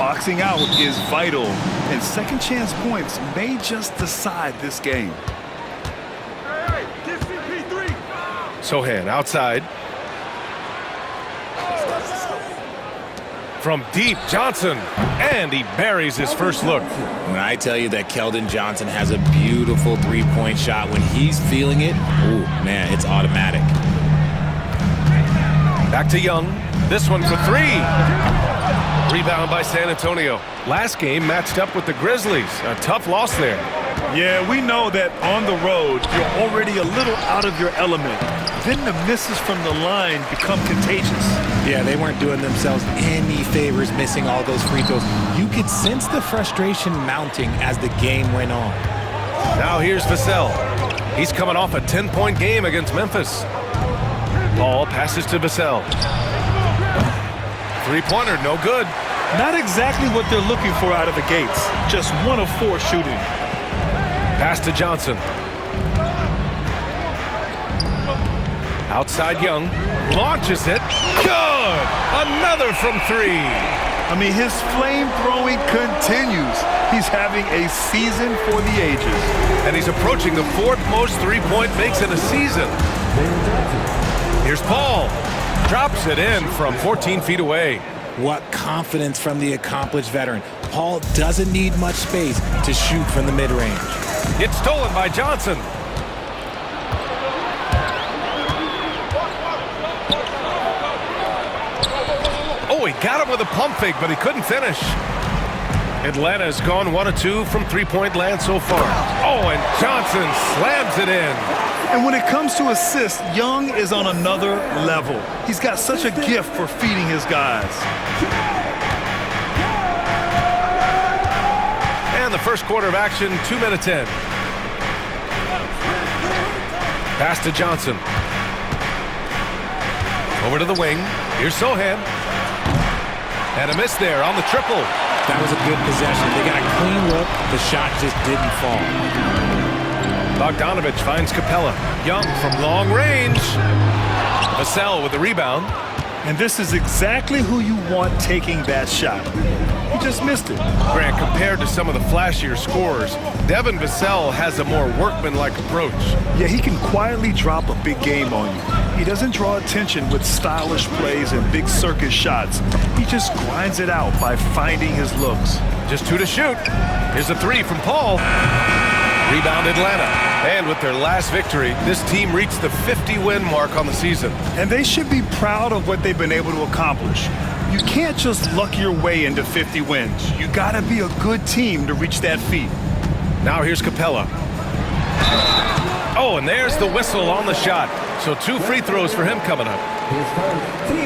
Boxing out is vital, and second chance points may just decide this game. Sohan outside. From deep, Johnson, and he buries his first look. When I tell you that Keldon Johnson has a beautiful three-point shot, when he's feeling it, ooh, man, it's automatic. Back to Young. This one for three. Rebound by San Antonio. Last game matched up with the Grizzlies. A tough loss there. Yeah, we know that on the road, you're already a little out of your element. Then the misses from the line become contagious. Yeah, they weren't doing themselves any favors missing all those free throws. You could sense the frustration mounting as the game went on. Now here's Vassell. He's coming off a 10-point game against Memphis. Ball passes to Vassell. Three-pointer, no good. Not exactly what they're looking for out of the gates. Just 1 of 4 shooting. Pass to Johnson. Outside Young. Launches it. Good! Another from three. I mean, his flame throwing continues. He's having a season for the ages. And he's approaching the 4th most three-point makes in a season. Here's Paul. Drops it in from 14 feet away. What confidence from the accomplished veteran. Paul doesn't need much space to shoot from the mid-range. It's stolen by Johnson. Oh, he got him with a pump fake, but he couldn't finish. Atlanta's gone 1 of 2 from three-point land so far. Oh, and Johnson slams it in. And when it comes to assists, Young is on another level. He's got such a gift for feeding his guys. And the first quarter of action, 2 minutes in. Pass to Johnson. Over to the wing. Here's Sohan. And a miss there on the triple. That was a good possession. They got a clean look. The shot just didn't fall. Bogdanovich finds Capella. Young from long range. Vassell with the rebound. And this is exactly who you want taking that shot. He just missed it. Grant, compared to some of the flashier scorers, Devin Vassell has a more workmanlike approach. Yeah, he can quietly drop a big game on you. He doesn't draw attention with stylish plays and big circus shots. He just grinds it out by finding his looks. Just 2 to shoot. Here's a 3 from Paul. Rebound Atlanta. And with their last victory, this team reached the 50-win mark on the season. And they should be proud of what they've been able to accomplish. You can't just luck your way into 50 wins. You gotta be a good team to reach that feat. Now here's Capella. Oh, and there's the whistle on the shot. So 2 free throws for him coming up.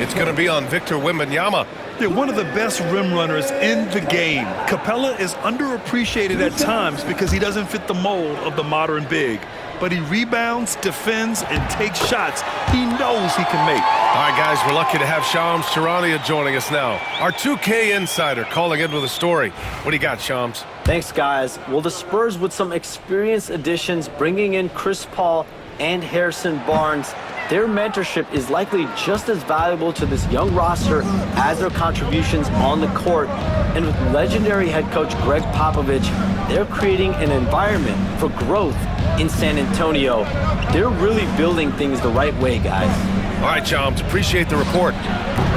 It's going to be on Victor Wembanyama. They're one of the best rim runners in the game. Capella is underappreciated at times because he doesn't fit the mold of the modern big. But he rebounds, defends, and takes shots he knows he can make. All right, guys, we're lucky to have Shams Charania joining us now. Our 2K insider calling in with a story. What do you got, Shams? Thanks, guys. Well, the Spurs with some experienced additions, bringing in Chris Paul and Harrison Barnes, their mentorship is likely just as valuable to this young roster as their contributions on the court. And with legendary head coach Greg Popovich, they're creating an environment for growth in San Antonio. They're really building things the right way, guys. All right, Shams, appreciate the report.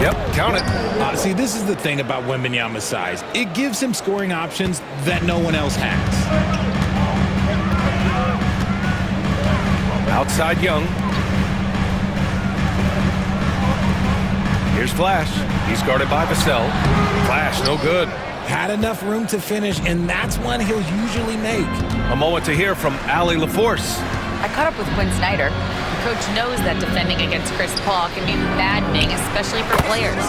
Yep, count it. See, this is the thing about Wembanyama's size. It gives him scoring options that no one else has. Outside Young. Here's Flash. He's guarded by Vassell. Flash, no good. Had enough room to finish, and that's one he'll usually make. A moment to hear from Allie LaForce. I caught up with Quinn Snyder. The coach knows that defending against Chris Paul can be maddening, especially for players.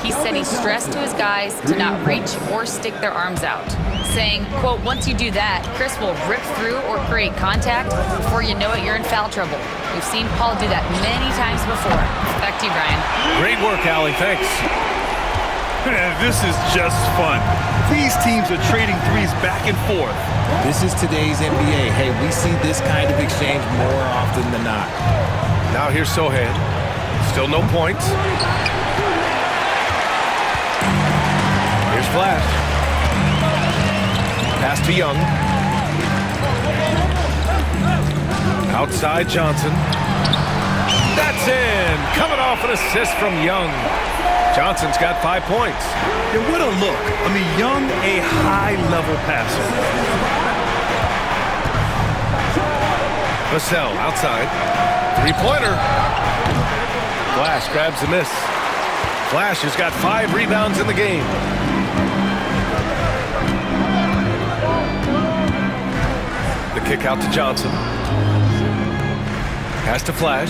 He said he stressed to his guys to not reach or stick their arms out, saying, quote, once you do that, Chris will rip through or create contact. Before you know it, you're in foul trouble. We've seen Paul do that many times before. Back to you, Brian. Great work, Allie. Thanks. This is just fun. These teams are trading threes back and forth. This is today's NBA. Hey, we see this kind of exchange more often than not. Now here's Sohan. Still no points. Here's Here's Flash. Pass to Young. Outside Johnson. That's in. Coming off an assist from Young. Johnson's got 5 points. Yeah, what a look. I mean, Young, a high-level passer. Vassell outside. Three-pointer. Flash grabs the miss. Flash has got 5 rebounds in the game. The kick out to Johnson. Pass to Flash.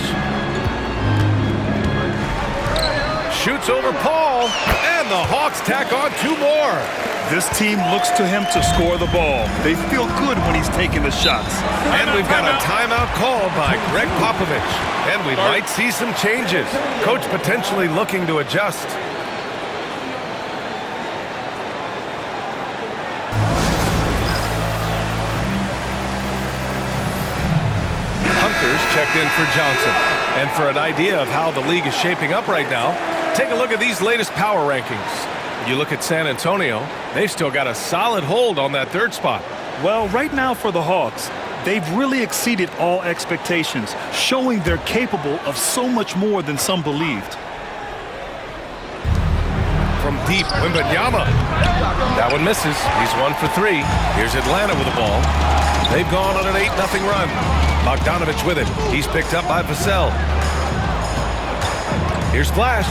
Shoots over Paul, and the Hawks tack on 2 more. This team looks to him to score the ball. They feel good when he's taking the shots. And we've got a timeout called by Greg Popovich. And we might see some changes. Coach potentially looking to adjust. Checked in for Johnson. And for an idea of how the league is shaping up right now, take a look at these latest power rankings. You look at San Antonio, they've still got a solid hold on that 3rd spot. Well, right now for the Hawks, they've really exceeded all expectations, showing they're capable of so much more than some believed. From deep, Wembanyama. That one misses. He's 1 for 3. Here's Atlanta with the ball. They've gone on an 8-0 run. Bogdanovich with it. He's picked up by Vassell. Here's Flash.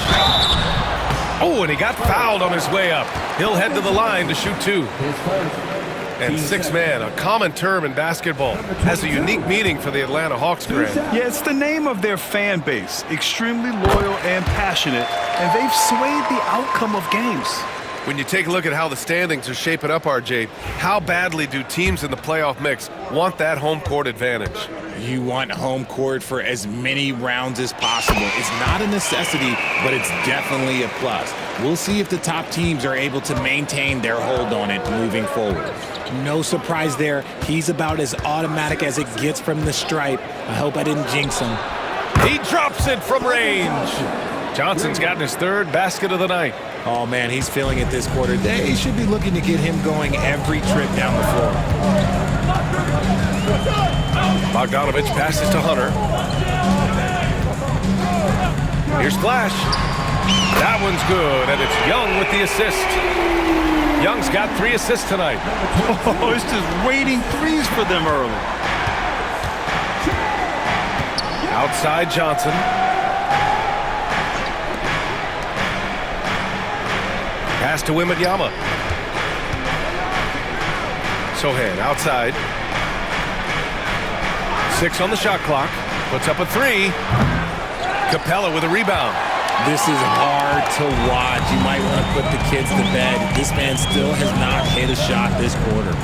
Oh, and he got fouled on his way up. He'll head to the line to shoot 2. And 6-man, a common term in basketball, has a unique meaning for the Atlanta Hawks, Grant. Yeah, it's the name of their fan base. Extremely loyal and passionate, and they've swayed the outcome of games. When you take a look at how the standings are shaping up, RJ, how badly do teams in the playoff mix want that home court advantage? You want home court for as many rounds as possible. It's not a necessity, but it's definitely a plus. We'll see if the top teams are able to maintain their hold on it moving forward. No surprise there. He's about as automatic as it gets from the stripe. I hope I didn't jinx him. He drops it from range. Johnson's gotten his 3rd basket of the night. Oh, man, he's feeling it this quarter. They should be looking to get him going every trip down the floor. Bogdanovich passes to Hunter. Here's Flash. That one's good, and it's Young with the assist. Young's got 3 assists tonight. Oh, it's just raining threes for them early. Outside Johnson. Pass to Wembanyama. Sohan outside. 6 on the shot clock. Puts up a 3. Capella with a rebound. This is hard to watch. You might want to put the kids to bed. This man still has not hit a shot this quarter.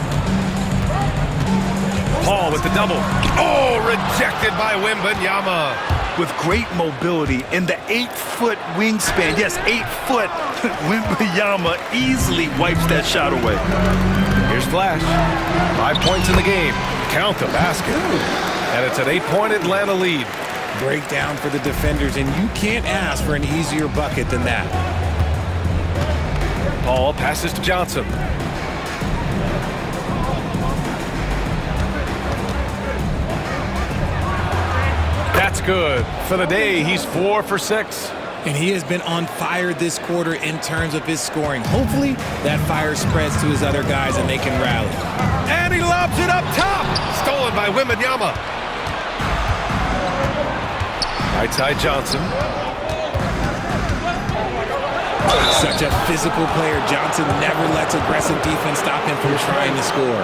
Paul with the double. Oh, rejected by Wembanyama. With great mobility in the 8-foot wingspan. Yes, 8 foot. Wembanyama easily wipes that shot away. Here's Flash. 5 points in the game. Count the basket. And it's an 8-point Atlanta lead. Breakdown for the defenders, and you can't ask for an easier bucket than that. Paul passes to Johnson. That's good. For the day, he's 4 for 6. And he has been on fire this quarter in terms of his scoring. Hopefully, that fire spreads to his other guys and they can rally. And he lobs it up top. Stolen by Wembanyama. Right side Johnson. Such a physical player. Johnson never lets aggressive defense stop him from trying to score.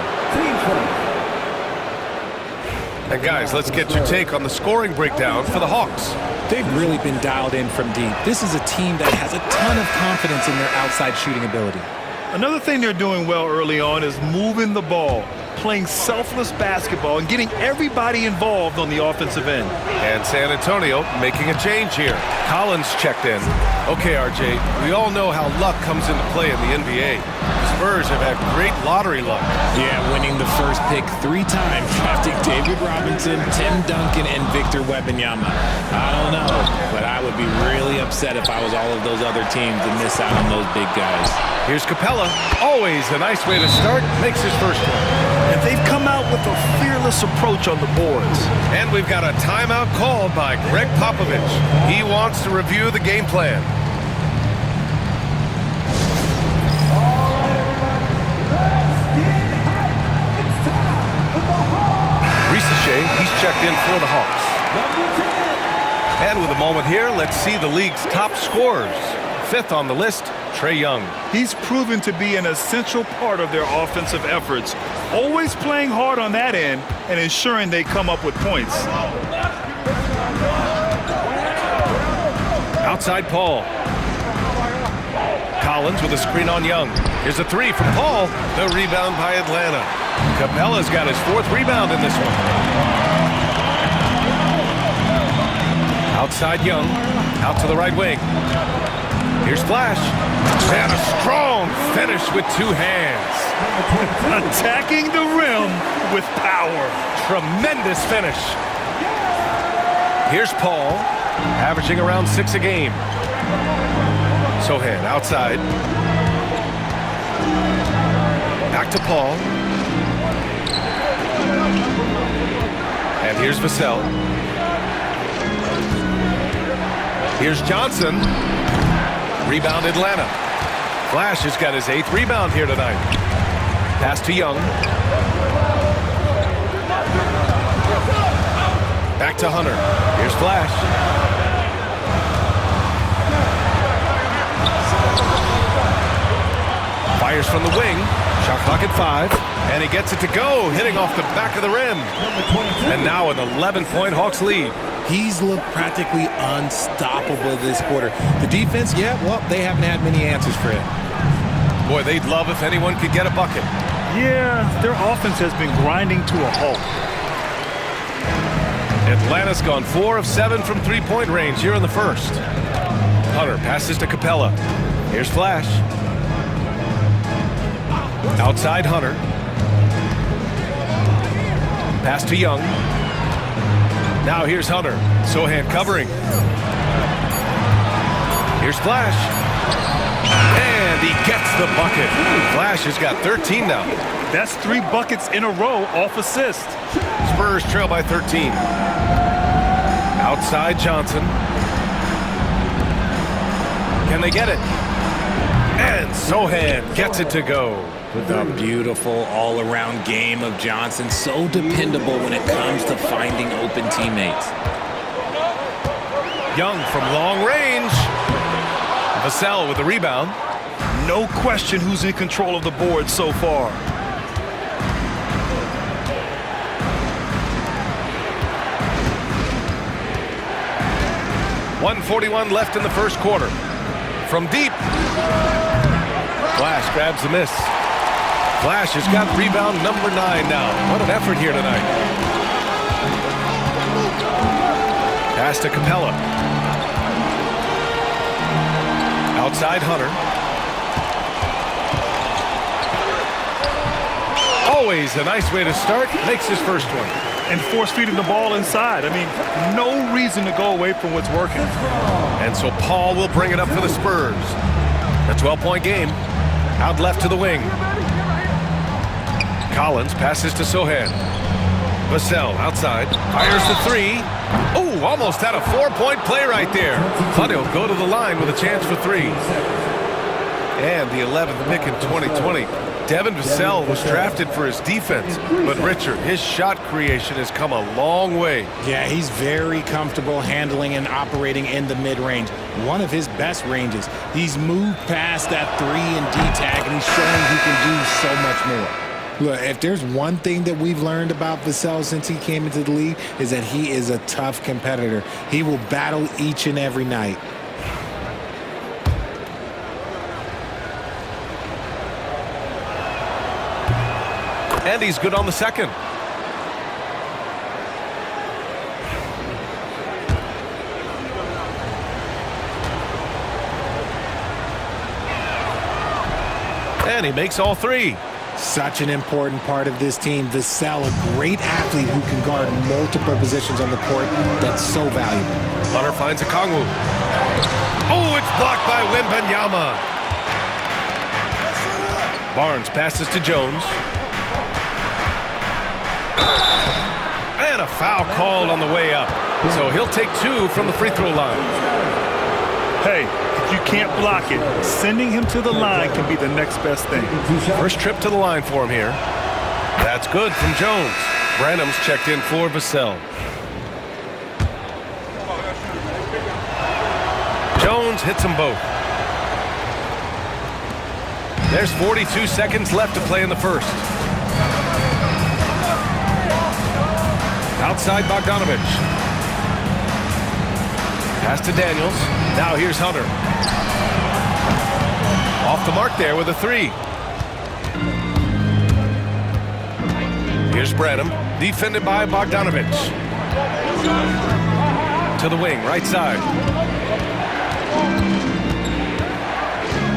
And guys, let's get your take on the scoring breakdown for the Hawks. They've really been dialed in from deep. This is a team that has a ton of confidence in their outside shooting ability. Another thing they're doing well early on is moving the ball, playing selfless basketball, and getting everybody involved on the offensive end. And San Antonio making a change here. Collins checked in. Okay, RJ, we all know how luck comes into play in the NBA. This Spurs have had great lottery luck. Yeah, winning the first pick 3 times, drafting David Robinson, Tim Duncan, and Victor Wembanyama. I don't know, but I would be really upset if I was all of those other teams and miss out on those big guys. Here's Capella. Always a nice way to start. Makes his first one. And they've come out with a fearless approach on the boards. And we've got a timeout called by Greg Popovich. He wants to review the game plan. He's checked in for the Hawks. And with a moment here, let's see the league's top scorers. 5th on the list, Trae Young. He's proven to be an essential part of their offensive efforts, always playing hard on that end and ensuring they come up with points. Outside Paul. Collins with a screen on Young. Here's a 3 from Paul. The rebound by Atlanta. Capella's got his 4th rebound in this one. Outside Young. Out to the right wing. Here's Flash. And a strong finish with 2 hands. Attacking the rim with power. Tremendous finish. Here's Paul. Averaging around 6 a game. Sohan outside. Back to Paul. And here's Vassell. Here's Johnson. Rebound Atlanta. Flash has got his 8th rebound here tonight. Pass to Young. Back to Hunter. Here's Flash. Fires from the wing. Shot clock at 5. And he gets it to go, hitting off the back of the rim. And now an 11-point Hawks lead. He's looked practically unstoppable this quarter. The defense, yeah, well, they haven't had many answers for him. Boy, they'd love if anyone could get a bucket. Yeah, their offense has been grinding to a halt. Atlanta's gone 4 of 7 from three-point range here in the first. Hunter passes to Capella. Here's Flash. Outside Hunter. Pass to Young. Now here's Hunter. Sohan covering. Here's Flash. And he gets the bucket. Flash has got 13 now. That's 3 buckets in a row off assist. Spurs trail by 13. Outside Johnson. Can they get it? And Sohan gets it to go. The beautiful all-around game of Johnson. So dependable when it comes to finding open teammates. Young from long range. Vassell with the rebound. No question who's in control of the board so far. .141 left in the first quarter. From deep. Flash grabs the miss. Flash has got rebound number 9 now. What an effort here tonight. Pass to Capella. Outside Hunter. Always a nice way to start. Makes his first one. And force feeding the ball inside. I mean, no reason to go away from what's working. And so Paul will bring it up for the Spurs. A 12-point game. Out left to the wing. Collins passes to Sohan. Vassell outside. Fires the 3. Oh, almost had a 4-point play right there. But he'll go to the line with a chance for 3. And the 11th pick in 2020. Devin Vassell was drafted for his defense, but Richard, his shot creation has come a long way. Yeah, he's very comfortable handling and operating in the mid-range. One of his best ranges. He's moved past that 3 and D tag, and he's showing he can do so much more. Look, if there's one thing that we've learned about Vassell since he came into the league, is that he is a tough competitor. He will battle each and every night. And he's good on the second. And he makes all three. Such an important part of this team. Vassell, a great athlete who can guard multiple positions on the court. That's so valuable. Hunter finds a Kongwu. Oh, it's blocked by Wembanyama. Barnes passes to Jones. And a foul called on the way up. So he'll take 2 from the free throw line. Hey, if you can't block it, sending him to the line can be the next best thing. First trip to the line for him here. That's good from Jones. Branham's checked in for Vassell. Jones hits them both. There's 42 seconds left to play in the first. Outside Bogdanovich. Pass to Daniels. Now here's Hunter. Off the mark there with a 3. Here's Branham, defended by Bogdanovich. To the wing, right side.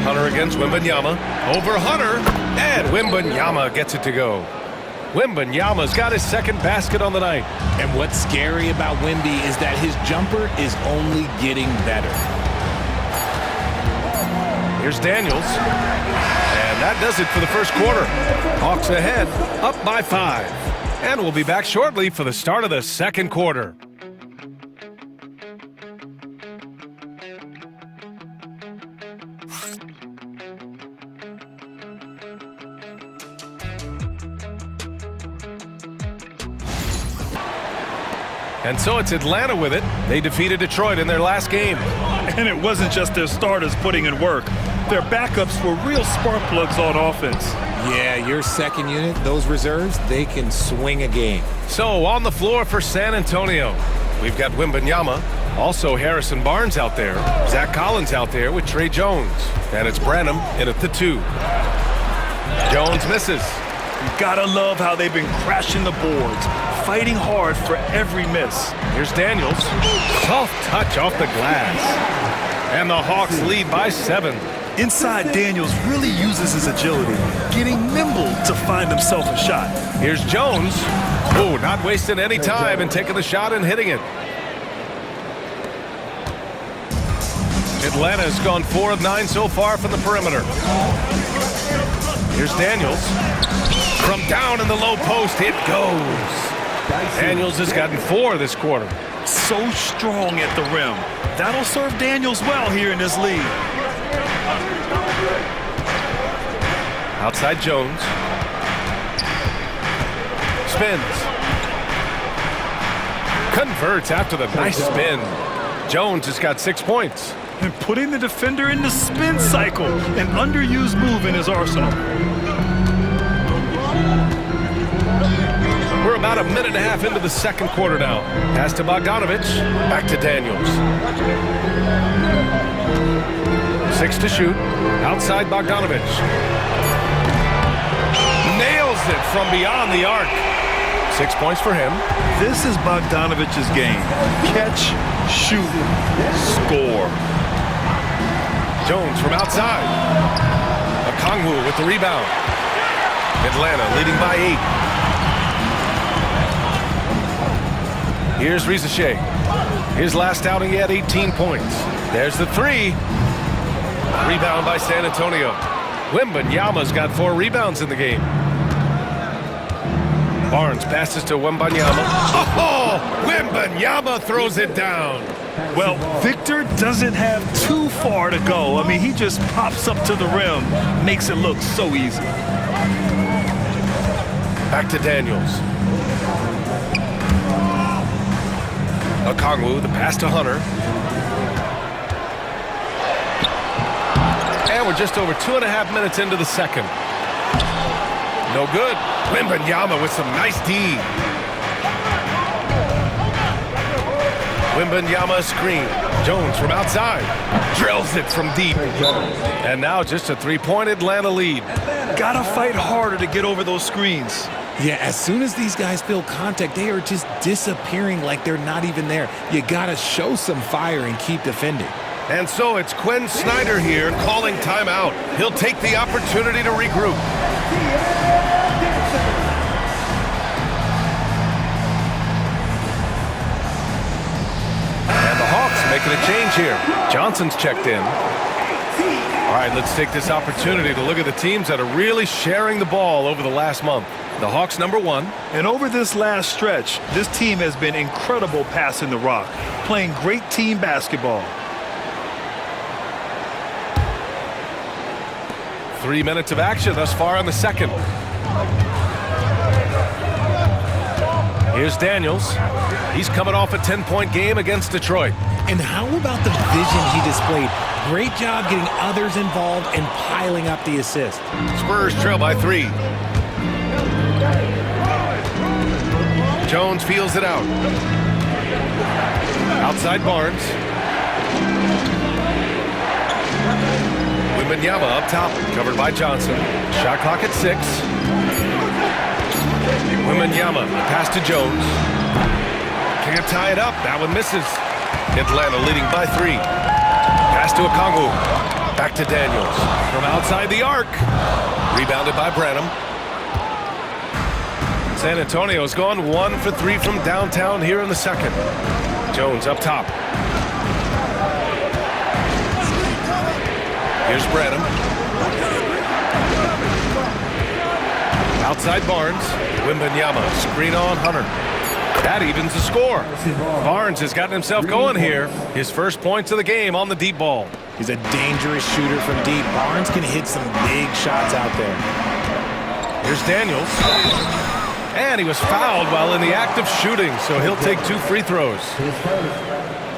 Hunter against Wembanyama. Over Hunter, and Wembanyama gets it to go. Wembanyama's got his second basket on the night. And what's scary about Wemby is that his jumper is only getting better. Here's Daniels. And that does it for the first quarter. Hawks ahead, up by 5. And we'll be back shortly for the start of the second quarter. And so it's Atlanta with it. They defeated Detroit in their last game. And it wasn't just their starters putting in work. Their backups were real spark plugs on offense. Yeah, your second unit, those reserves, they can swing a game. So on the floor for San Antonio, we've got Wembanyama, also Harrison Barnes out there, Zach Collins out there with Trey Jones, and it's Branham in at the 2. Jones misses. You gotta love how they've been crashing the boards, fighting hard for every miss. Here's Daniels. Soft touch off the glass. And the Hawks lead by 7. Inside, Daniels really uses his agility, getting nimble to find himself a shot. Here's Jones. Oh, not wasting any time and taking the shot and hitting it. Atlanta's gone 4 of 9 so far from the perimeter. Here's Daniels. From down in the low post, it goes. Daniels has gotten 4 this quarter. So strong at the rim. That'll serve Daniels well here in this league. Outside Jones. Spins. Converts after the nice spin. Jones has got 6 points. And putting the defender in the spin cycle, an underused move in his arsenal. We're about a minute and a half into the second quarter now. Pass to Bogdanovich. Back to Daniels. 6 to shoot. Outside Bogdanovich. Nails it from beyond the arc. 6 points for him. This is Bogdanovich's game. Catch, shoot, score. Jones from outside. Okongwu with the rebound. Atlanta leading by 8. Here's Rizachet. His last outing, he had 18 points. There's the 3. Rebound by San Antonio. Wembanyama's got 4 rebounds in the game. Barnes passes to Wembanyama. Oh, Wembanyama throws it down. Well, Victor doesn't have too far to go. I mean, he just pops up to the rim, makes it look so easy. Back to Daniels. Okongwu, the pass to Hunter. And we're just over 2.5 minutes into the second. No good. Wembanyama with some nice D. Wembanyama screen. Jones from outside. Drills it from deep. And now just a 3-point Atlanta lead. Gotta fight harder to get over those screens. Yeah, as soon as these guys feel contact, they are just disappearing like they're not even there. You gotta show some fire and keep defending. And so it's Quinn Snyder here calling timeout. He'll take the opportunity to regroup. And the Hawks making a change here. Johnson's checked in. All right, let's take this opportunity to look at the teams that are really sharing the ball over the last month. The Hawks #1. And over this last stretch, this team has been incredible passing the rock, playing great team basketball. 3 minutes of action thus far in the second. Here's Daniels. He's coming off a 10-point game against Detroit. And how about the vision he displayed? Great job getting others involved and piling up the assist. Spurs trail by 3. Jones feels it out. Outside Barnes. Wembanyama up top, covered by Johnson. Shot clock at 6. Wembanyama, pass to Jones. Can't tie it up. That one misses. Atlanta leading by 3. Pass to Okongwu. Back to Daniels. From outside the arc. Rebounded by Branham. San Antonio's gone 1 for 3 from downtown here in the second. Jones up top. Here's Branham. Outside Barnes. Wembanyama. Screen on Hunter. That evens the score. Barnes has gotten himself going here. His first points of the game on the deep ball. He's a dangerous shooter from deep. Barnes can hit some big shots out there. Here's Daniels. And he was fouled while in the act of shooting, so he'll take 2 free throws.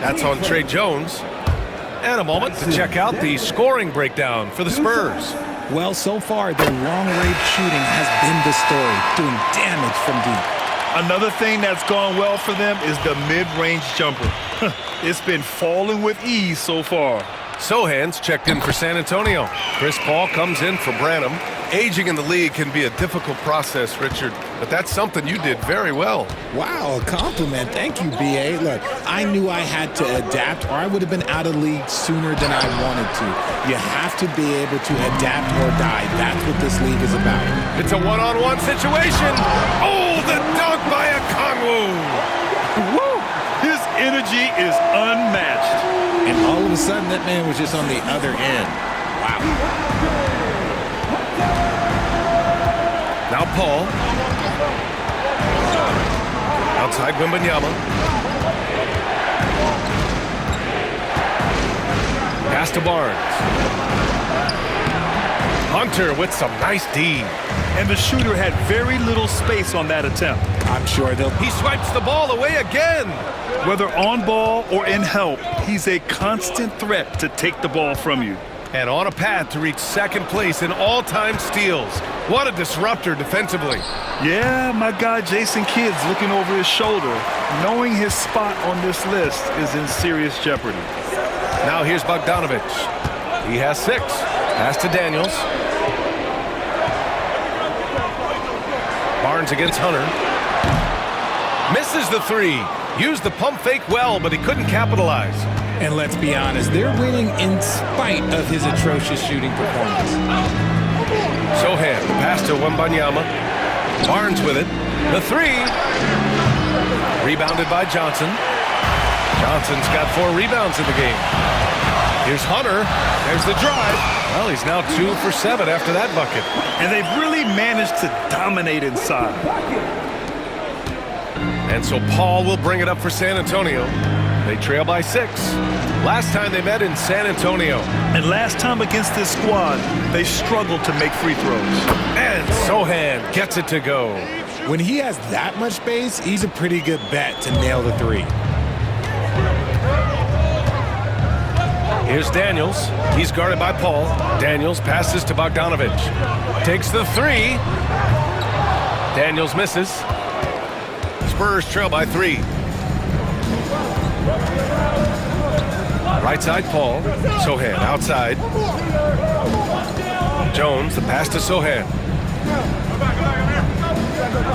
That's on Trey Jones. And a moment to check out the scoring breakdown for the Spurs. Well, so far, their long-range shooting has been the story, doing damage from deep. Another thing that's gone well for them is the mid-range jumper. It's been falling with ease so far. Sohan's checked in for San Antonio. Chris Paul comes in for Branham. Aging in the league can be a difficult process, Richard, but that's something you did very well. Wow, a compliment. Thank you, B.A. Look, I knew I had to adapt or I would have been out of league sooner than I wanted to. You have to be able to adapt or die. That's what this league is about. It's a one-on-one situation. Oh, the dunk by Okongwu. Woo! His energy is unmatched. And all of a sudden, that man was just on the other end. Wow. Now Paul. Outside Wembanyama. Pass to Barnes. Hunter with some nice D. And the shooter had very little space on that attempt. I'm sure they'll... He swipes the ball away again. Whether on ball or in help, he's a constant threat to take the ball from you. And on a path to reach second place in all-time steals. What a disruptor defensively. Yeah, my guy Jason Kidd's looking over his shoulder, knowing his spot on this list is in serious jeopardy. Now here's Bogdanovich. He has 6. Pass to Daniels. Barnes against Hunter. Misses the 3. Used the pump fake well, but he couldn't capitalize. And let's be honest, they're winning in spite of his atrocious shooting performance. Sohan, pass to Wembanyama. Barnes with it. The 3. Rebounded by Johnson. Johnson's got 4 rebounds in the game. Here's Hunter. There's the drive. Well, he's now 2 for 7 after that bucket. And they've really managed to dominate inside. And so Paul will bring it up for San Antonio. They trail by 6. Last time they met in San Antonio. And last time against this squad, they struggled to make free throws. And Sohan gets it to go. When he has that much space, he's a pretty good bet to nail the 3. Here's Daniels. He's guarded by Paul. Daniels passes to Bogdanovich. Takes the 3. Daniels misses. Spurs trail by 3. Right side, Paul. Sohan outside. Jones, the pass to Sohan.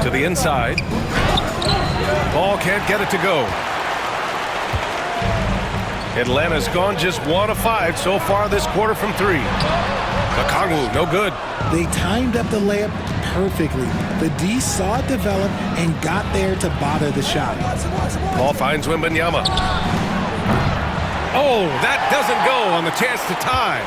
To the inside. Ball can't get it to go. Atlanta's gone just 1 of 5 so far this quarter from 3. Okongwu, no good. They timed up the layup perfectly. The D saw it develop and got there to bother the shot. Paul finds Wembanyama. Oh, that doesn't go on the chance to tie.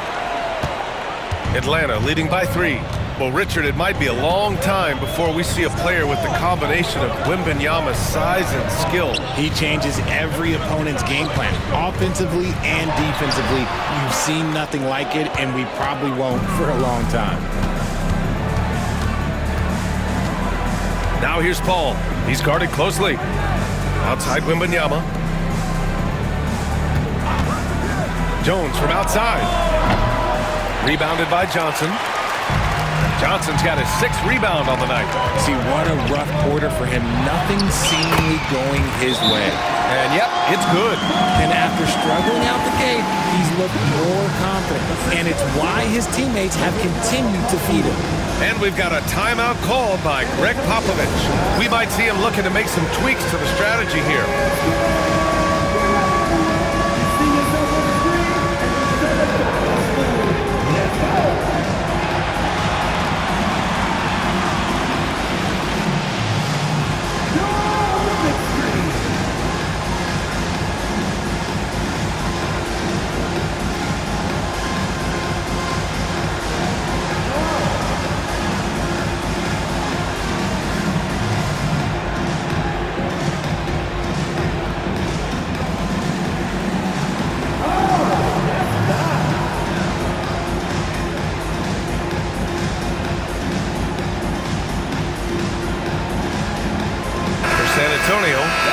Atlanta leading by 3. Well, Richard, it might be a long time before we see a player with the combination of Wembanyama's size and skill. He changes every opponent's game plan, offensively and defensively. You've seen nothing like it, and we probably won't for a long time. Now here's Paul. He's guarded closely. Outside Wembanyama. Jones from outside. Rebounded by Johnson. Johnson's got his 6th rebound on the night. See, what a rough quarter for him. Nothing seemingly going his way. And yep, it's good. And after struggling out the gate, he's looked more confident. And it's why his teammates have continued to feed him. And we've got a timeout called by Greg Popovich. We might see him looking to make some tweaks to the strategy here.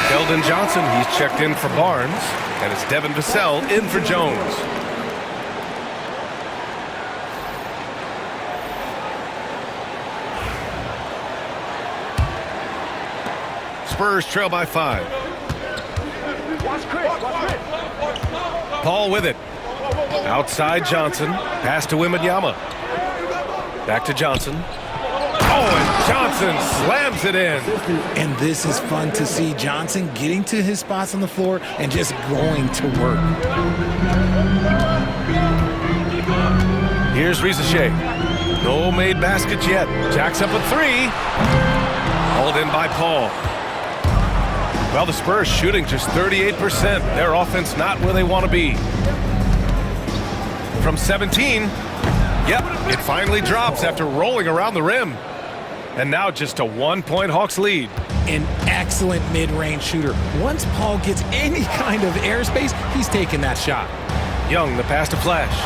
Keldon Johnson, he's checked in for Barnes, and it's Devin Vassell in for Jones. Spurs trail by 5. Paul with it. Outside Johnson, pass to Wembanyama. Back to Johnson. Oh, and Johnson slams it in. And this is fun to see. Johnson getting to his spots on the floor and just going to work. Here's Rizachet. No made baskets yet. Jacks up a 3. Hauled in by Paul. Well, the Spurs shooting just 38%. Their offense not where they want to be. From 17. Yep, it finally drops after rolling around the rim. And now just a 1-point Hawks lead. An excellent mid-range shooter. Once Paul gets any kind of airspace, he's taking that shot. Young, the pass to Flash.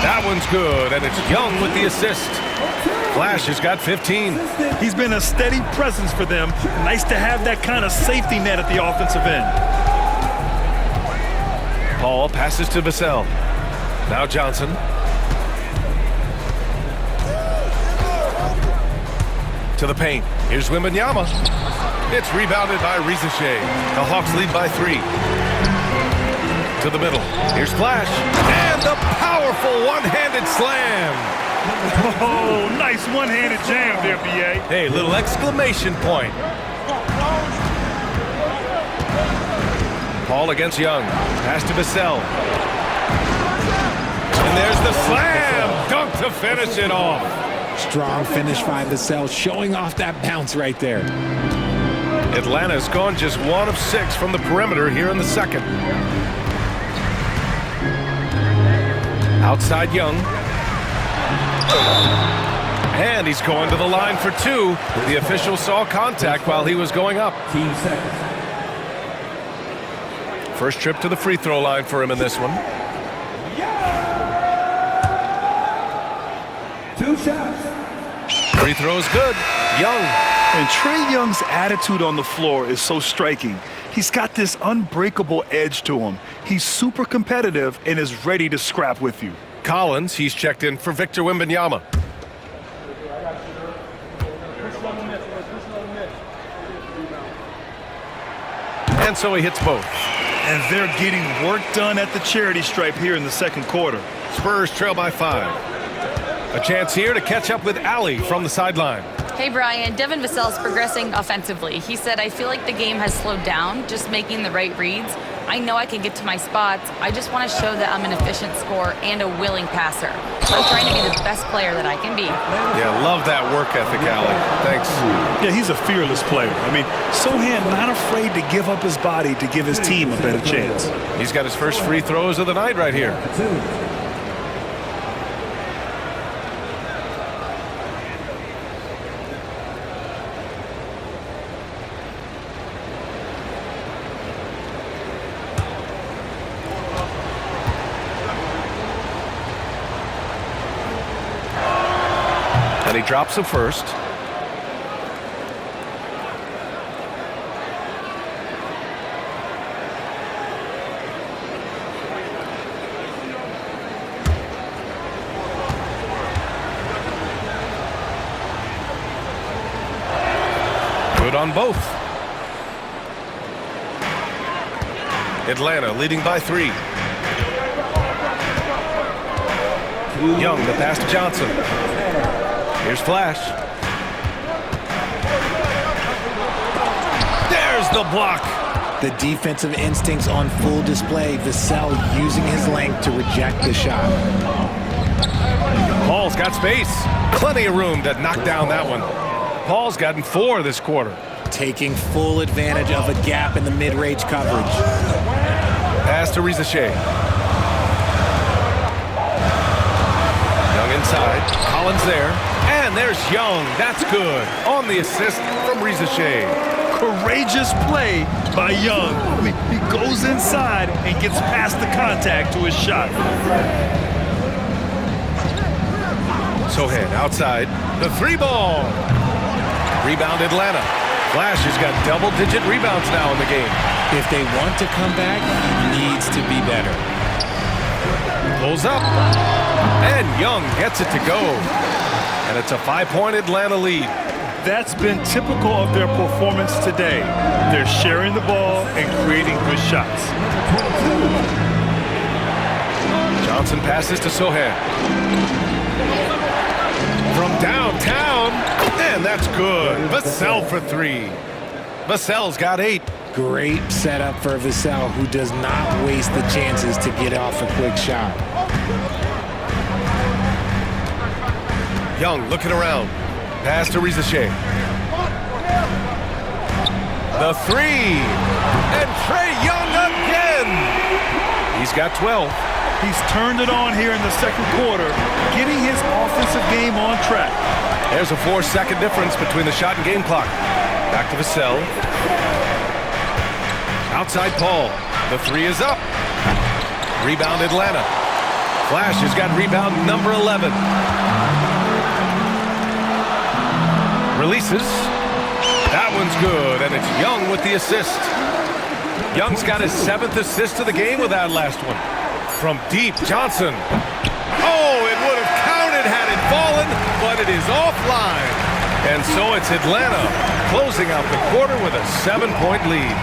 That one's good, and it's Young with the assist. Flash has got 15. He's been a steady presence for them. Nice to have that kind of safety net at the offensive end. Paul passes to Vassell. Now Johnson. To the paint. Here's Wembanyama. It's rebounded by Rizachet. The Hawks lead by 3. To the middle. Here's Flash. And the powerful one-handed slam. Oh, nice one-handed jam there, B.A. Hey, little exclamation point. Paul against Young. Pass to Vassell. And there's the slam. Dunk to finish it off. Strong finish by Vassell, showing off that bounce right there. Atlanta's gone just 1 of 6 from the perimeter here in the second. Outside Young. And he's going to the line for 2. The official saw contact while he was going up. First trip to the free throw line for him in this one. 2 shots. Free throw is good. Young. And Trae Young's attitude on the floor is so striking. He's got this unbreakable edge to him. He's super competitive and is ready to scrap with you. Collins, he's checked in for Victor Wembanyama. And so he hits both. And they're getting work done at the charity stripe here in the second quarter. Spurs trail by 5. A chance here to catch up with Alli from the sideline. Hey, Brian. Devin Vassell's progressing offensively. He said, I feel like the game has slowed down, just making the right reads. I know I can get to my spots. I just want to show that I'm an efficient scorer and a willing passer. I'm trying to be the best player that I can be. Yeah, love that work ethic, Allie. Thanks. Yeah, he's a fearless player. I mean, Sohan not afraid to give up his body to give his team a better chance. He's got his first free throws of the night right here. And he drops the first. Good on both. Atlanta leading by 3. Young, the pass to Johnson. Here's Flash. There's the block. The defensive instincts on full display. Vassell using his length to reject the shot. Paul's got space. Plenty of room to knock down that one. Paul's gotten 4 this quarter. Taking full advantage of a gap in the mid-range coverage. Pass to Rizachet. Young inside. Collins there. And there's Young. That's good. On the assist from Rizachet. Courageous play by Young. I mean, he goes inside and gets past the contact to his shot. Sohan outside. The 3-ball. Rebound Atlanta. Flash has got double-digit rebounds now in the game. If they want to come back, he needs to be better. Pulls up. And Young gets it to go. And it's a 5-point Atlanta lead. That's been typical of their performance today. They're sharing the ball and creating good shots. Johnson passes to Sohan. From downtown, and that's good. Vassell for 3. Vassell's got 8. Great setup for Vassell, who does not waste the chances to get off a quick shot. Young looking around. Pass to Rizachet. The 3. And Trae Young again. He's got 12. He's turned it on here in the second quarter, getting his offensive game on track. There's a 4-second difference between the shot and game clock. Back to Vassell. Outside Paul. The 3 is up. Rebound Atlanta. Flash has got rebound number 11. Releases. That one's good, and it's Young with the assist. Young's got his 7th assist of the game with that last one. From deep, Johnson. Oh, it would have counted had it fallen, but it is offline. And so it's Atlanta closing out the quarter with a 7-point lead.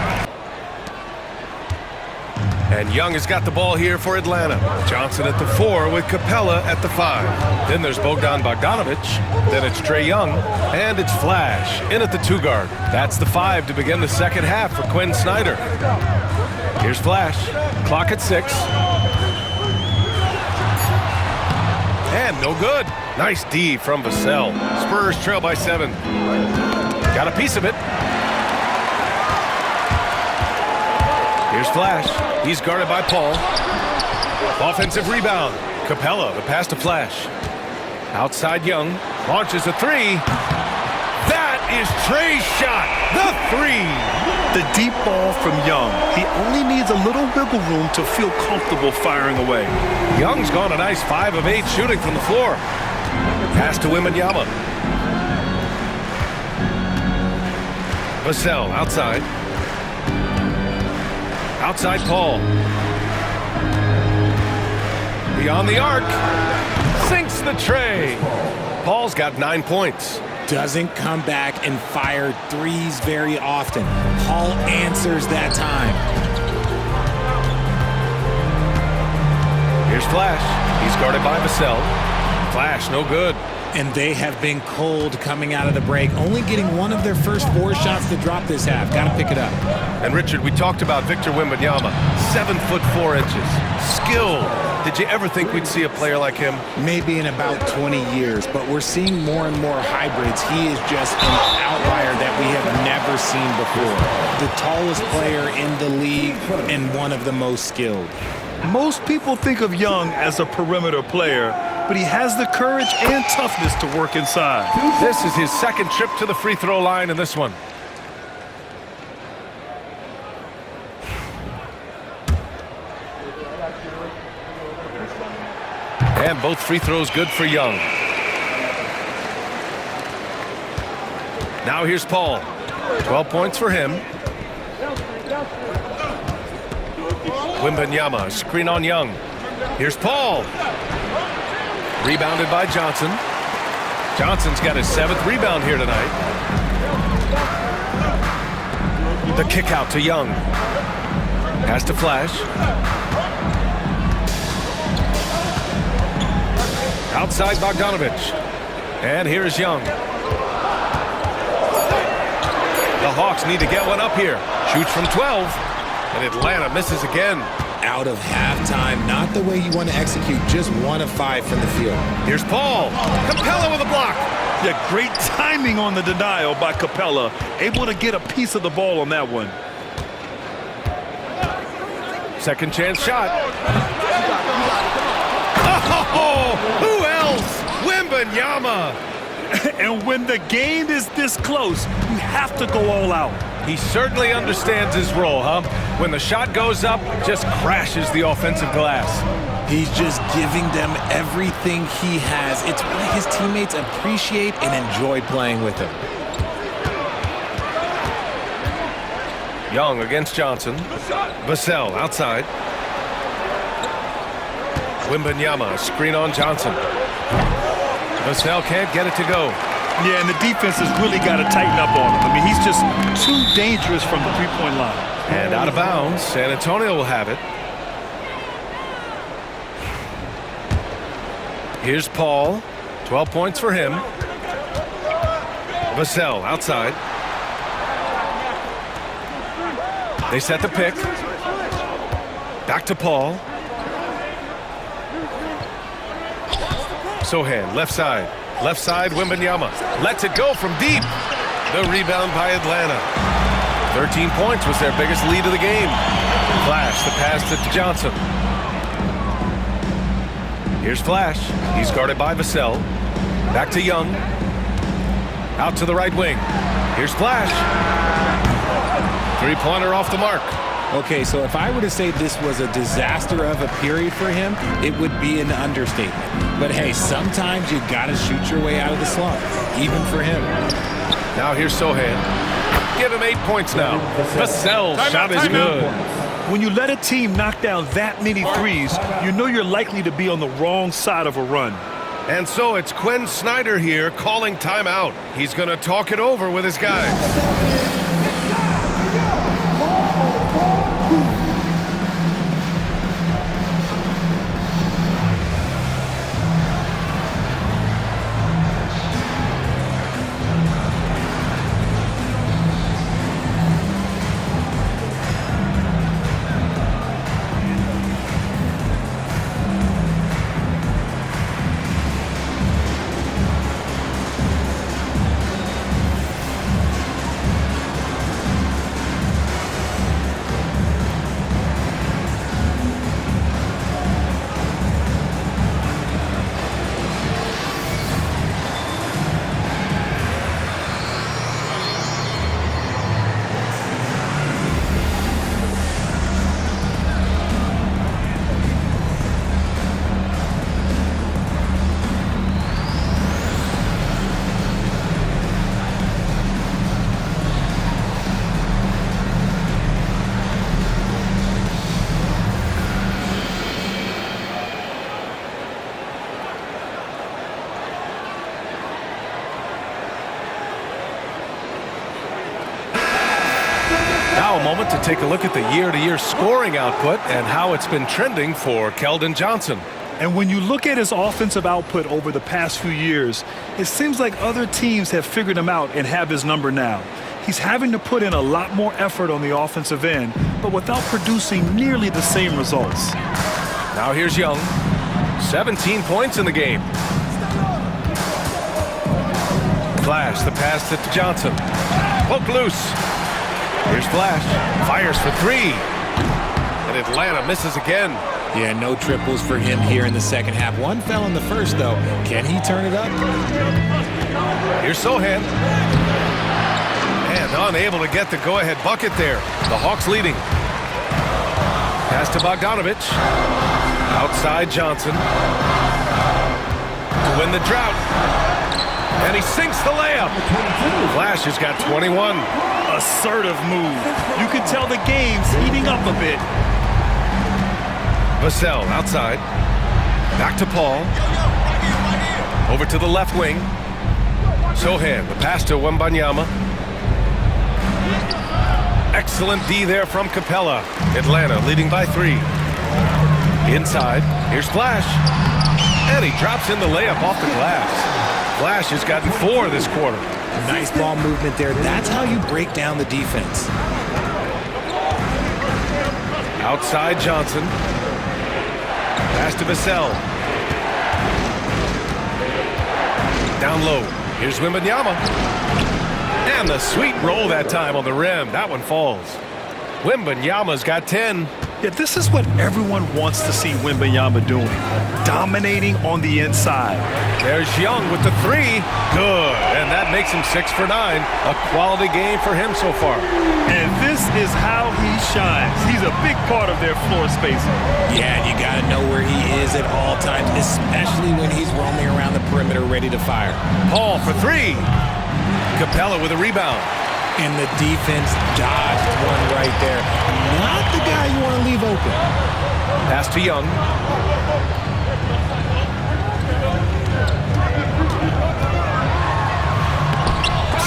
And Young has got the ball here for Atlanta. Johnson at the 4 with Capella at the 5. Then there's Bogdan Bogdanovic. Then it's Trae Young. And it's Flash in at the 2 guard. That's the 5 to begin the second half for Quinn Snyder. Here's Flash. Clock at 6. And no good. Nice D from Vassell. Spurs trail by 7. Got a piece of it. Here's Flash. He's guarded by Paul. Offensive rebound. Capella, the pass to Flash. Outside Young. Launches a 3. That is Trae's shot. The 3. The deep ball from Young. He only needs a little wiggle room to feel comfortable firing away. Young's gone a nice 5 of 8 shooting from the floor. Pass to Wembanyama. Vassell outside. Outside Paul. Beyond the arc. Sinks the tray. Paul's got 9 points. Doesn't come back and fire threes very often. Paul answers that time. Here's Flash. He's guarded by Vassell. Flash, no good. And they have been cold coming out of the break, only getting one of their first 4 shots to drop this half. Got to pick it up. And Richard, we talked about Victor Wembanyama, 7'4" skilled. Did you ever think we'd see a player like him? Maybe in about 20 years, but we're seeing more and more hybrids. He is just an outlier that we have never seen before. The tallest player in the league and one of the most skilled. Most people think of Young as a perimeter player, but he has the courage and toughness to work inside. This is his second trip to the free throw line in this one. And both free throws good for Young. Now here's Paul. 12 points for him. Wembanyama, screen on Young. Here's Paul. Rebounded by Johnson. Johnson's got his 7th rebound here tonight. The kick out to Young. Has to Flash. Outside Bogdanovich. And here's Young. The Hawks need to get one up here. Shoots from 12. And Atlanta misses again. Out of halftime, not the way you want to execute, just 1 of 5 from the field. Here's Paul. Capella with a block. Yeah, great timing on the denial by Capella. Able to get a piece of the ball on that one. Second chance shot. Oh, who else? Wembanyama. And when the game is this close, you have to go all out. He certainly understands his role, huh? When the shot goes up, just crashes the offensive glass. He's just giving them everything he has. It's why his teammates appreciate and enjoy playing with him. Young against Johnson. Vassell outside. Wembanyama, screen on Johnson. Vassell can't get it to go. Yeah, and the defense has really got to tighten up on him. I mean, he's just too dangerous from the three-point line. And out of bounds, San Antonio will have it. Here's Paul. 12 points for him. Vassell outside. They set the pick. Back to Paul. Sohan, left side. Left side, Wembanyama. Lets it go from deep. The rebound by Atlanta. 13 points was their biggest lead of the game. Flash, the pass to Johnson. Here's Flash. He's guarded by Vassell. Back to Young. Out to the right wing. Here's Flash. Three-pointer off the mark. Okay, so if I were to say this was a disaster of a period for him, it would be an understatement. But hey, sometimes you gotta shoot your way out of the slump, even for him. Now here's Sohan. Give him 8 points now. Vassell's shot is good. When you let a team knock down that many threes, you know you're likely to be on the wrong side of a run. And so it's Quinn Snyder here calling timeout. He's going to talk it over with his guys. Now a moment to take a look at the year-to-year scoring output and how it's been trending for Keldon Johnson. And when you look at his offensive output over the past few years, it seems like other teams have figured him out and have his number now. He's having to put in a lot more effort on the offensive end, but without producing nearly the same results. Now here's Young. 17 points in the game. Flash, the pass to Johnson. Poke loose. Here's Flash. Fires for three. And Atlanta misses again. Yeah, no triples for him here in the second half. One fell in the first, though. Can he turn it up? Here's Sohan. And unable to get the go-ahead bucket there. The Hawks leading. Pass to Bogdanovich. Outside Johnson. To win the drought. And he sinks the layup. Flash has got 21. Assertive move. You can tell the game's heating up a bit. Vassell outside. Back to Paul. Over to the left wing. Sohan, the pass to Wembanyama. Excellent D there from Capella. Atlanta leading by 3. Inside, here's Flash. And he drops in the layup off the glass. Flash has gotten 4 this quarter. Nice ball movement there. That's how you break down the defense. Outside Johnson. Pass to Vassell. Down low. Here's Wembanyama. And the sweet roll that time on the rim. That one falls. Wembanyama's got 10. Yeah, this is what everyone wants to see Wembanyama doing. Dominating on the inside. There's Young with the 3. Good. And that makes him 6 for 9. A quality game for him so far. And this is how he shines. He's a big part of their floor spacing. Yeah, you got to know where he is at all times, especially when he's roaming around the perimeter ready to fire. Paul for 3. Capella with a rebound. And the defense dodged one right there. Not the guy you want to leave open. Pass to Young.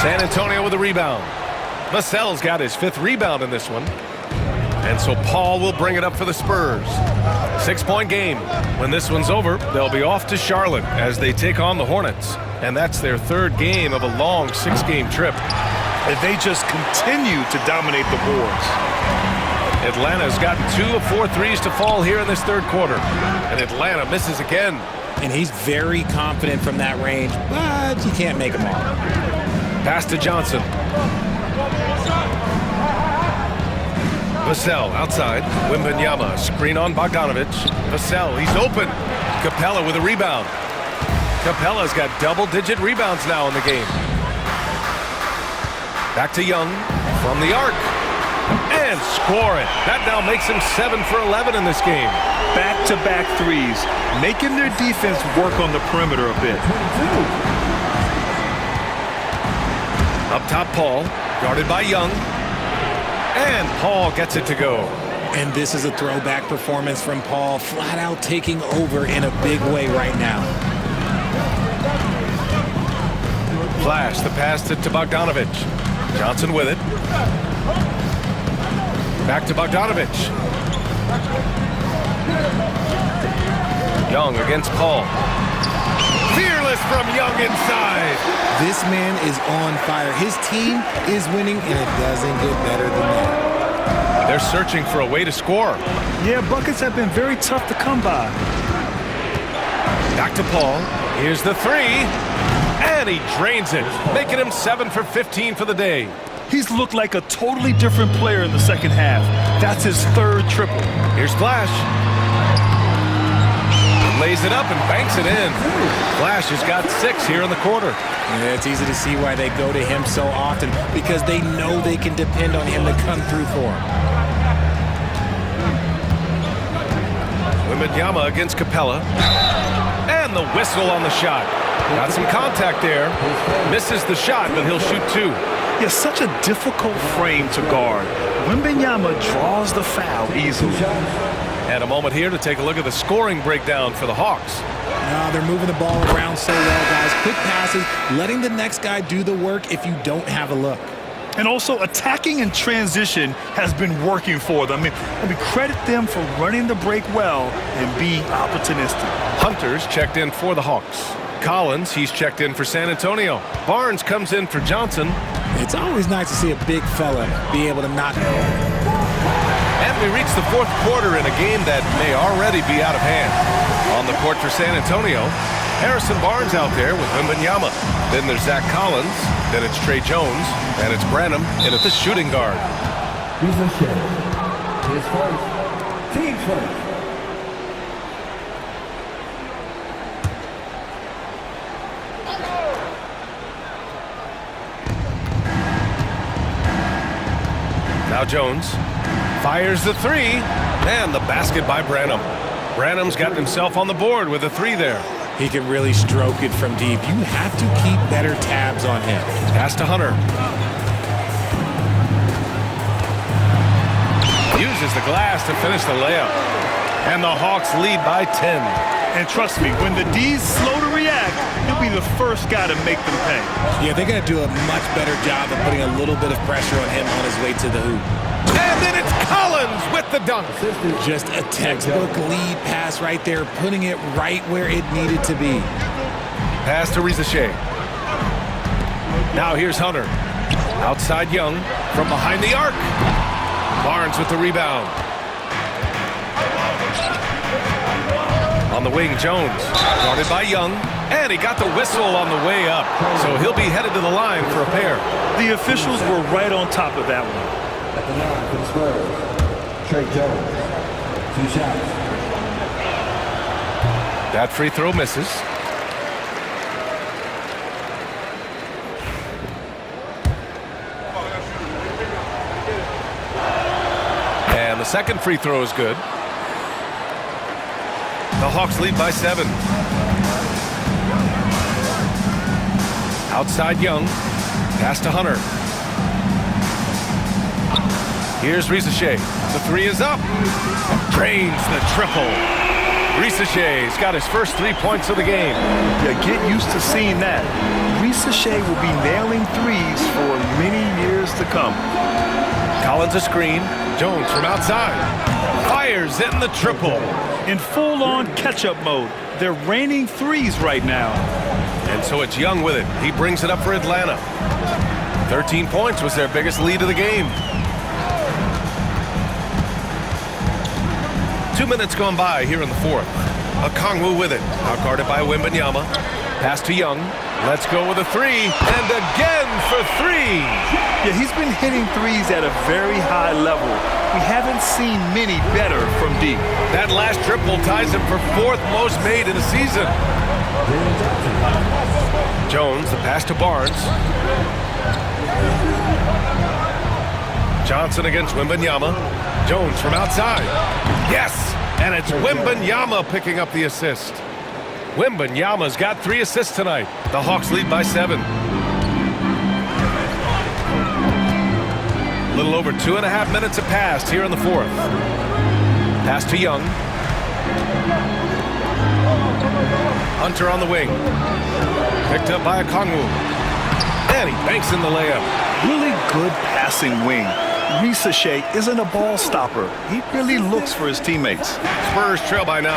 San Antonio with a rebound. Vassell's got his 5th rebound in this one. And so Paul will bring it up for the Spurs. 6-point game. When this one's over, they'll be off to Charlotte as they take on the Hornets. And that's their 3rd game of a long 6-game trip. And they just continue to dominate the boards. Atlanta's gotten 2 of 4 threes to fall here in this 3rd quarter. And Atlanta misses again. And he's very confident from that range, but you can't make them all. Pass to Johnson. Vassell outside. Wembanyama, screen on Bogdanovich. Vassell, he's open. Capella with a rebound. Capella's got double-digit rebounds now in the game. Back to Young from the arc. And score it. That now makes him 7 for 11 in this game. Back-to-back threes, making their defense work on the perimeter a bit. Up top, Paul, guarded by Young. And Paul gets it to go. And this is a throwback performance from Paul, flat out taking over in a big way right now. Flash, the pass to Bogdanovich. Johnson with it. Back to Bogdanovich. Young against Paul. Fearless from Young inside. This man is on fire. His team is winning, and it doesn't get better than that. They're searching for a way to score. Yeah, buckets have been very tough to come by. Back to Paul. Here's the 3. And he drains it, making him 7 for 15 for the day. He's looked like a totally different player in the second half. That's his 3rd triple. Here's Flash. Lays it up and banks it in. Flash has got 6 here in the quarter. Yeah, it's easy to see why they go to him so often, because they know they can depend on him to come through for him. Wembanyama against Capella. And the whistle on the shot. Got some contact there. Misses the shot, but he'll shoot 2. Yeah, such a difficult frame to guard. Wembanyama draws the foul easily. And a moment here to take a look at the scoring breakdown for the Hawks. No, they're moving the ball around so well, guys. Quick passes, letting the next guy do the work if you don't have a look. And also, attacking in transition has been working for them. I mean, credit them for running the break well and being opportunistic. Hunter's checked in for the Hawks. Collins, he's checked in for San Antonio. Barnes comes in for Johnson. It's always nice to see a big fella be able to knock it. And we reach the fourth quarter in a game that may already be out of hand. On the court for San Antonio, Harrison Barnes out there with Wembanyama. Then there's Zach Collins. Then it's Trey Jones. And it's Branham in at the shooting guard. His first. Team's first. Now Jones fires the three, and the basket by Branham. Branham's got himself on the board with a three there. He can really stroke it from deep. You have to keep better tabs on him. Pass to Hunter. Uses the glass to finish the layup. And the Hawks lead by 10. And trust me, when the D's slow to react, he'll be the first guy to make them pay. Yeah, they're going to do a much better job of putting a little bit of pressure on him on his way to the hoop. And then it's Collins with the dunk. Just a textbook lead pass right there, putting it right where it needed to be. Pass to Rizachet. Now here's Hunter. Outside Young from behind the arc. Barnes with the rebound. On the wing, Jones. Guarded by Young. And he got the whistle on the way up. So he'll be headed to the line for a pair. The officials were right on top of that one. At the line for the Spurs, Trey Jones. 2 shots. That free throw misses. And the second free throw is good. The Hawks lead by 7. Outside Young. Pass to Hunter. Here's Rizachet. The three is up. Drains the triple. Rizachet's got his first 3 points of the game. Yeah, get used to seeing that. Rizachet will be nailing threes for many years to come. Collins a screen. Jones from outside. Fires in the triple. In full-on catch-up mode. They're raining threes right now. And so it's Young with it. He brings it up for Atlanta. 13 points was their biggest lead of the game. 2 minutes gone by here in the fourth. Okongwu with it. Out guarded by Wembanyama. Pass to Young. Let's go with a three. And again for three. Yeah, he's been hitting threes at a very high level. We haven't seen many better from deep. That last triple ties him for 4th most made in a season. Jones, the pass to Barnes. Johnson against Wembanyama. Jones from outside. Yes! And it's Wembanyama picking up the assist. Wembanyama's got 3 assists tonight. The Hawks lead by 7. A little over 2.5 minutes have passed here in the fourth. Pass to Young. Hunter on the wing. Picked up by Okongwu. And he banks in the layup. Really good passing wing. Rizachet isn't a ball stopper. He really looks for his teammates. Spurs trail by 9.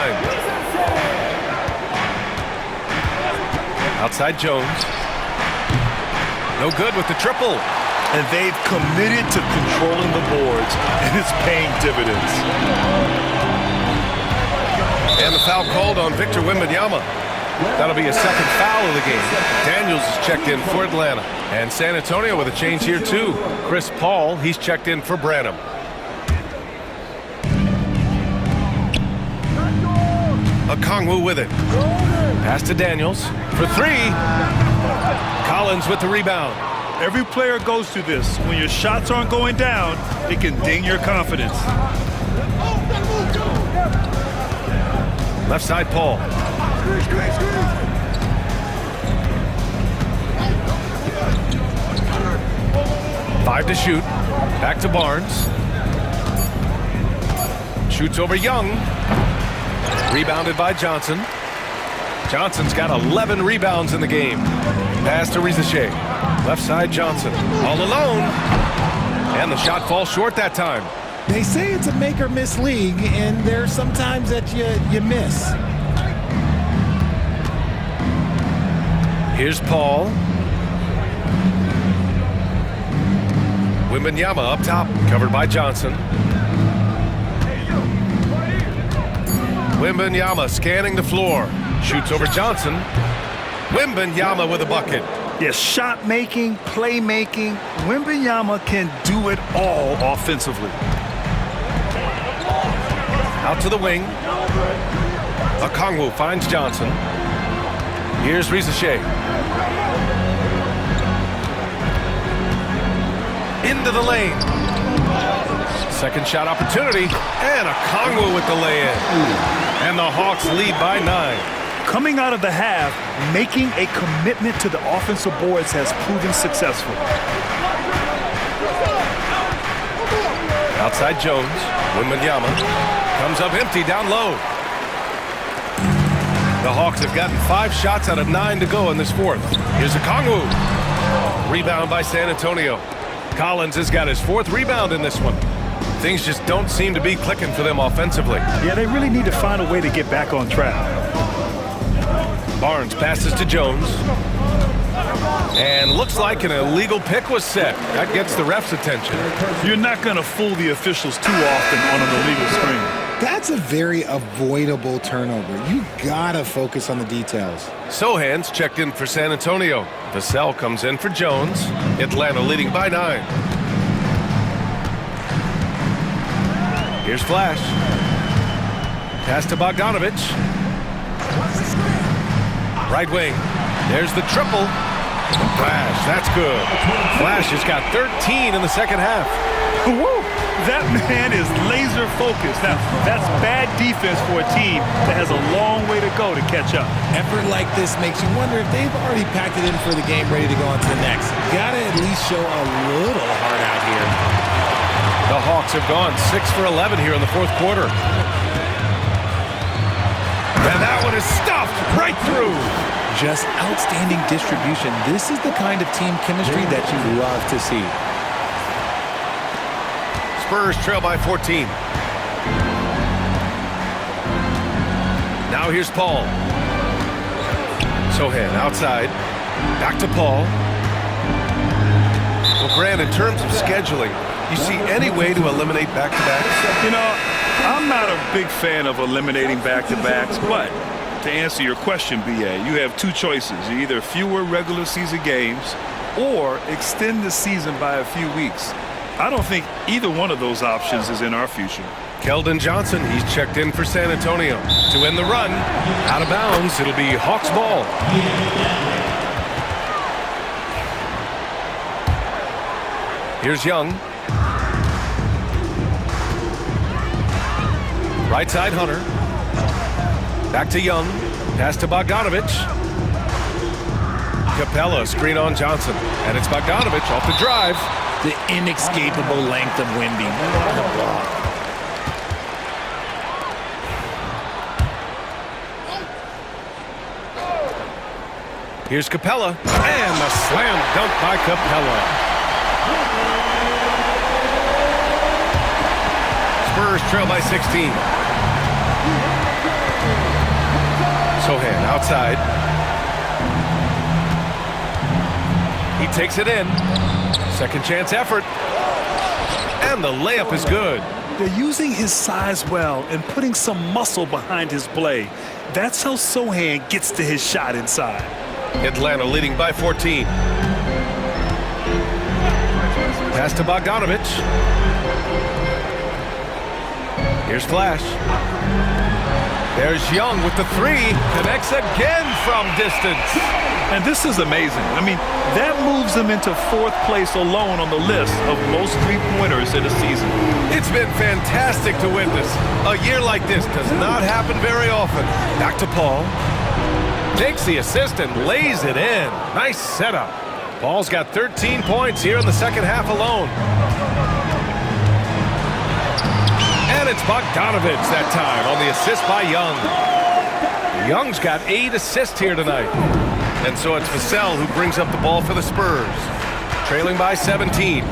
Outside Jones. No good with the triple. And they've committed to controlling the boards, and it's paying dividends. And the foul called on Victor Wembanyama. That'll be his second foul of the game. Daniels is checked in for Atlanta. And San Antonio with a change here too. Chris Paul, he's checked in for Branham. Okongwu with it. Pass to Daniels for 3. Collins with the rebound. Every player goes through this. When your shots aren't going down, it can ding your confidence. Left side, Paul. Five to shoot. Back to Barnes. Shoots over Young. Rebounded by Johnson. Johnson's got 11 rebounds in the game. Pass to Rizachet. Left side Johnson. All alone. And the shot falls short that time. They say it's a make or miss league, and there's sometimes that you miss. Here's Paul. Wembanyama up top, covered by Johnson. Wembanyama scanning the floor. Shoots over Johnson. Wembanyama with a bucket. Yeah, shot making, playmaking. Wembanyama can do it all offensively. Out to the wing. Okongwu finds Johnson. Here's Rizachet. Into the lane. Second shot opportunity. And Okongwu with the lay-in. And the Hawks lead by 9. Coming out of the half, making a commitment to the offensive boards has proven successful. Outside Jones. Wembanyama comes up empty down low. The Hawks have gotten 5 shots out of 9 to go in this fourth. Here's Okongwu. Rebound by San Antonio. Collins has got his 4th rebound in this one. Things just don't seem to be clicking for them offensively. Yeah, they really need to find a way to get back on track. Barnes passes to Jones. And looks like an illegal pick was set. That gets the ref's attention. You're not going to fool the officials too often on an illegal screen. That's a very avoidable turnover. You gotta focus on the details. Sohan's checked in for San Antonio. Vassell comes in for Jones. Atlanta leading by 9. Here's Flash. Pass to Bogdanovich. Right wing. There's the triple. Flash, that's good. Flash has got 13 in the second half. Woo! That man is laser focused. Now, that's bad defense for a team that has a long way to go to catch up. Effort like this makes you wonder if they've already packed it in for the game, ready to go on to the next. Gotta at least show a little heart out here. The Hawks have gone 6 for 11 here in the fourth quarter. And that one is stuffed right through. Just outstanding distribution. This is the kind of team chemistry that you love to see. Spurs trail by 14. Now here's Paul. Sohan outside. Back to Paul. Well, Grant, in terms of scheduling, you see any way to eliminate back-to-backs? You know, I'm not a big fan of eliminating back-to-backs, but to answer your question, BA, you have 2 choices. Either fewer regular season games or extend the season by a few weeks. I don't think either one of those options is in our future. Keldon Johnson, he's checked in for San Antonio. To end the run, out of bounds, it'll be Hawks ball. Here's Young. Right side Hunter. Back to Young. Pass to Bogdanovich. Capella screen on Johnson. And it's Bogdanovich off the drive. The inescapable length of Wemby. What a block. Here's Capella. And the slam dunk by Capella. Spurs trail by 16. Sohan outside. He takes it in. Second chance effort. And the layup is good. They're using his size well and putting some muscle behind his play. That's how Sohan gets to his shot inside. Atlanta leading by 14. Pass to Bogdanovich. Here's Flash. There's Young with the 3. Connects again from distance. And this is amazing. I mean, that moves him into 4th place alone on the list of most 3-pointers in a season. It's been fantastic to witness. A year like this does not happen very often. Back to Paul. Takes the assist and lays it in. Nice setup. Paul's got 13 points here in the second half alone. And it's Bogdanovich that time on the assist by Young. Young's got 8 assists here tonight. And so it's Vassell who brings up the ball for the Spurs. Trailing by 17.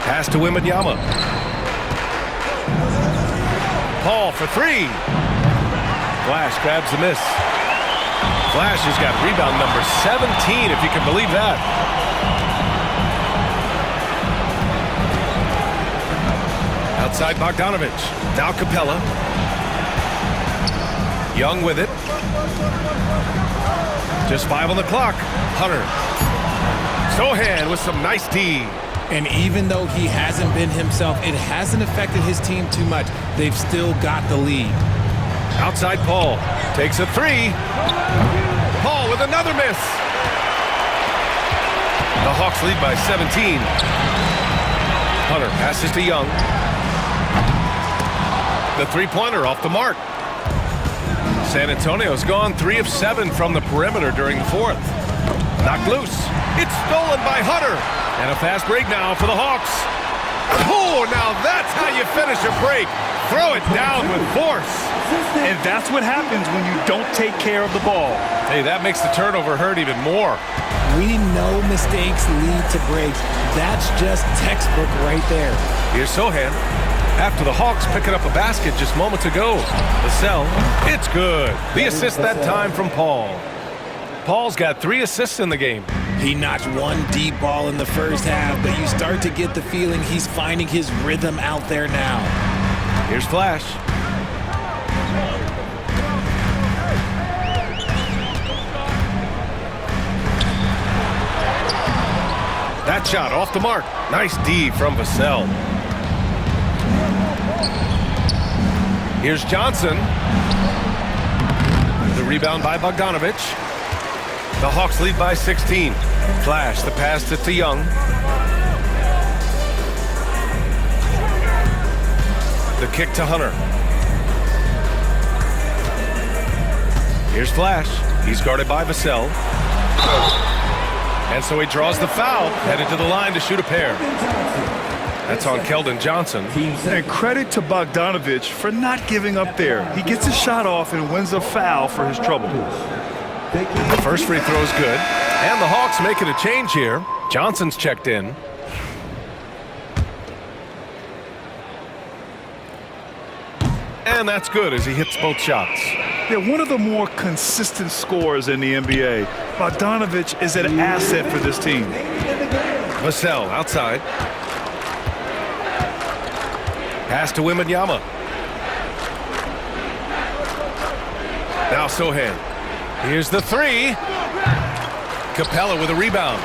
Pass to Wembanyama. Paul for 3. Flash grabs the miss. Flash has got rebound number 17, if you can believe that. Outside Bogdanovich. Now Capella. Young with it. Just 5 on the clock. Hunter. Sohan with some nice D. And even though he hasn't been himself, it hasn't affected his team too much. They've still got the lead. Outside Paul. Takes a 3. Paul with another miss. The Hawks lead by 17. Hunter passes to Young. The three-pointer off the mark. San Antonio's gone 3 of 7 from the perimeter during the fourth. Knocked loose. It's stolen by Hunter. And a fast break now for the Hawks. Oh, now that's how you finish a break. Throw it down with force. And that's what happens when you don't take care of the ball. Hey, that makes the turnover hurt even more. We know mistakes lead to breaks. That's just textbook right there. Here's Sohan. After the Hawks picking up a basket just moments ago. Vassell, it's good. The assist that time from Paul. Paul's got 3 assists in the game. He notched 1 deep ball in the first half, but you start to get the feeling he's finding his rhythm out there now. Here's Flash. That shot off the mark. Nice D from Vassell. Here's Johnson. The rebound by Bogdanovich. The Hawks lead by 16. Flash, the pass to Young. The kick to Hunter. Here's Flash. He's guarded by Vassell. And so he draws the foul, headed to the line to shoot a pair. That's on Keldon Johnson. And credit to Bogdanovich for not giving up there. He gets his shot off and wins a foul for his trouble. The first free throw is good. And the Hawks making a change here. Johnson's checked in. And that's good as he hits both shots. They're one of the more consistent scorers in the NBA. Bogdanovich is an asset for this team. Vassell outside. Pass to Wembanyama. Now Sohan. Here's the 3. Capella with a rebound.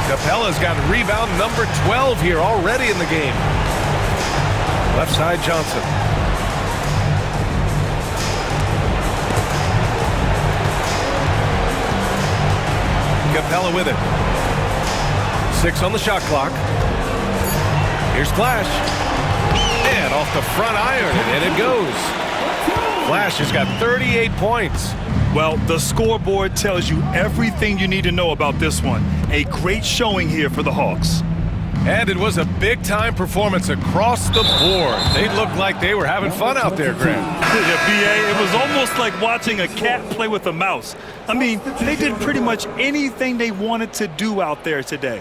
Capella's got rebound number 12 here already in the game. Left side Johnson. Capella with it. 6 on the shot clock. Here's Flash. And off the front iron, and it goes. Flash has got 38 points. Well, the scoreboard tells you everything you need to know about this one. A great showing here for the Hawks. And it was a big-time performance across the board. They looked like they were having fun out there, Graham. Yeah, B.A., it was almost like watching a cat play with a mouse. I mean, they did pretty much anything they wanted to do out there today.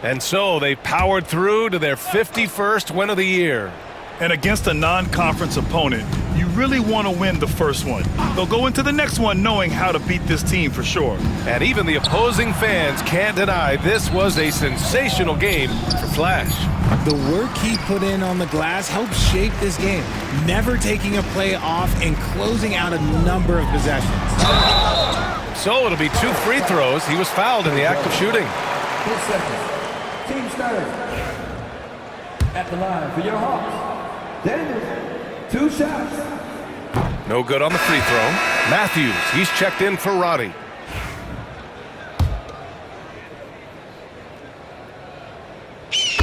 And so they powered through to their 51st win of the year. And against a non-conference opponent, you really want to win the first one. They'll go into the next one knowing how to beat this team for sure. And even the opposing fans can't deny this was a sensational game for Flash. The work he put in on the glass helped shape this game, never taking a play off and closing out a number of possessions. So it'll be 2 free throws. He was fouled in the act of shooting. 10 seconds. Team started at the line for your Hawks. Daniels, 2 shots. No good on the free throw. Matthews, he's checked in for Roddy.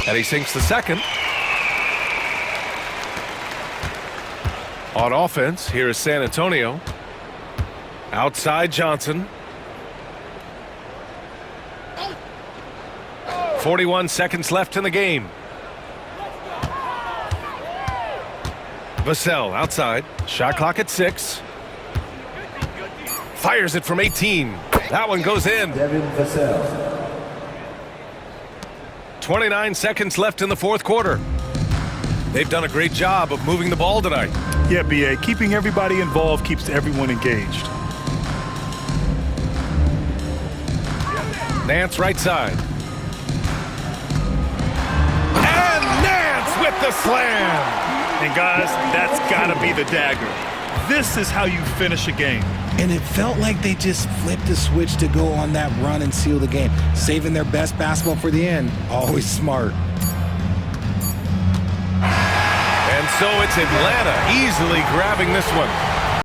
And he sinks the second. On offense, here is San Antonio. Outside Johnson. 41 seconds left in the game. Vassell outside. Shot clock at 6. Fires it from 18. That one goes in. Devin Vassell. 29 seconds left in the fourth quarter. They've done a great job of moving the ball tonight. Yeah, B.A., keeping everybody involved keeps everyone engaged. Nance right side. And Nance with the slam. And guys, that's got to be the dagger. This is how you finish a game. And it felt like they just flipped the switch to go on that run and seal the game. Saving their best basketball for the end. Always smart. And so it's Atlanta easily grabbing this one.